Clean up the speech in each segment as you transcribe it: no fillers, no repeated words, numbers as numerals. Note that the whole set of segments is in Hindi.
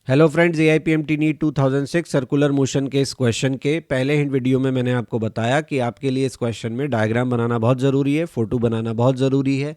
Hello friends, AIPMT NEET 2006 circular motion के इस क्वेश्चन के पहले हिंट वीडियो में मैंने आपको बताया कि आपके लिए इस क्वेश्चन में डायग्राम बनाना बहुत ज़रूरी है, फोटो बनाना बहुत ज़रूरी है।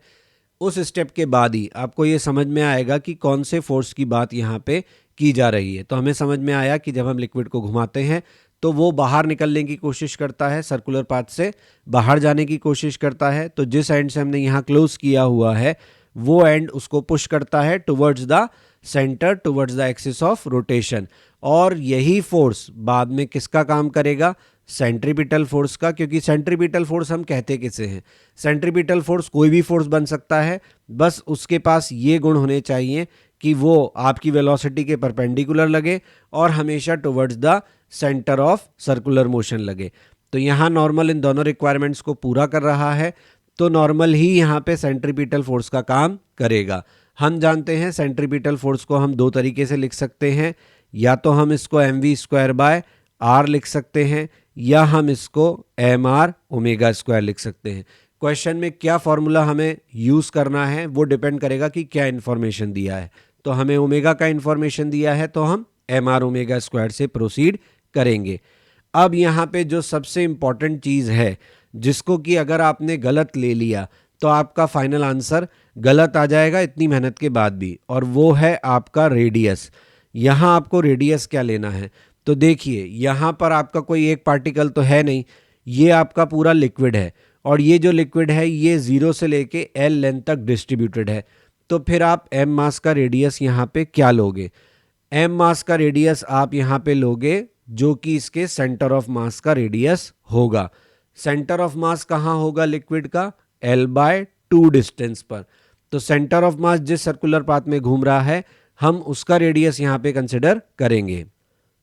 उस स्टेप के बाद ही आपको ये समझ में आएगा कि कौन से फोर्स की बात यहाँ पे की जा रही है। तो हमें समझ में आया कि जब हम लिक्विड को घुमाते हैं तो वो बाहर निकलने की कोशिश करता है, सर्कुलर पाथ से बाहर जाने की कोशिश करता है। तो जिस एंड से हमने यहाँ क्लोज किया हुआ है वो एंड उसको पुश करता है towards the centre, towards the axis of rotation. और यही फोर्स बाद में किसका काम करेगा? सेंट्रीपिटल फोर्स का। क्योंकि सेंट्रीपिटल फोर्स हम कहते किसे हैं? सेंट्रीपिटल फोर्स कोई भी फोर्स बन सकता है, बस उसके पास ये गुण होने चाहिए कि वो आपकी वेलोसिटी के परपेंडिकुलर लगे और हमेशा towards the centre of circular motion लगे। तो यहाँ नॉर्मल इन दोनों रिक्वायरमेंट्स को पूरा कर रहा है, तो नॉर्मल ही यहाँ पे सेंट्रीपिटल फोर्स का काम करेगा। हम जानते हैं सेंट्रीपिटल फोर्स को हम दो तरीके से लिख सकते हैं, या तो हम इसको mv² लिख सकते हैं या हम इसको mr⍵² लिख सकते हैं। क्वेश्चन में क्या फॉर्मूला हमें यूज करना है वो डिपेंड करेगा कि क्या इन्फॉर्मेशन दिया है। तो हमें ओमेगा का इन्फॉर्मेशन दिया है तो हम mr⍵² से प्रोसीड करेंगे। अब यहाँ पे जो सबसे इंपॉर्टेंट चीज है, जिसको कि अगर आपने गलत ले लिया तो आपका फाइनल आंसर गलत आ जाएगा इतनी मेहनत के बाद भी, और वो है आपका रेडियस। यहाँ आपको रेडियस क्या लेना है? तो देखिए यहाँ पर आपका कोई एक पार्टिकल तो है नहीं, ये आपका पूरा लिक्विड है और ये जो लिक्विड है ये 0 से लेके L लेंथ तक डिस्ट्रीब्यूटेड है। तो फिर आप m मास का रेडियस यहाँ पे क्या लोगे? m मास का रेडियस आप यहाँ पे लोगे जो कि इसके सेंटर ऑफ मास का रेडियस होगा। सेंटर ऑफ मास कहाँ होगा लिक्विड का? L/2 डिस्टेंस पर। तो सेंटर ऑफ मास जिस सर्कुलर पाथ में घूम रहा है हम उसका रेडियस यहाँ पे कंसिडर करेंगे।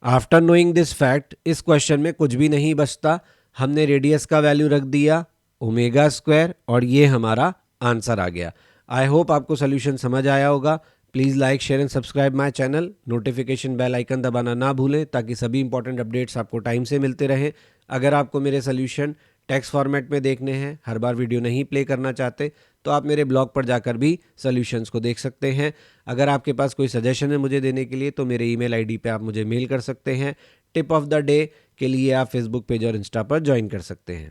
आफ्टर नोइंग दिस फैक्ट इस क्वेश्चन में कुछ भी नहीं बचता, हमने रेडियस का वैल्यू रख दिया ω² और ये हमारा आंसर आ गया। आई होप आपको सोल्यूशन समझ आया होगा। Please like, share and subscribe my channel. Notification bell icon दबाना ना भूलें ताकि सभी इंपॉर्टेंट अपडेट्स आपको टाइम से मिलते रहें। अगर आपको मेरे सोल्यूशन टेक्स्ट फॉर्मेट में देखने हैं, हर बार वीडियो नहीं प्ले करना चाहते, तो आप मेरे ब्लॉग पर जाकर भी सॉल्यूशंस को देख सकते हैं। अगर आपके पास कोई सजेशन है मुझे देने के लिए तो मेरे ईमेल आईडी पे आप मुझे मेल कर सकते हैं। टिप ऑफ द डे के लिए आप फेसबुक पेज और इंस्टा पर ज्वाइन कर सकते हैं।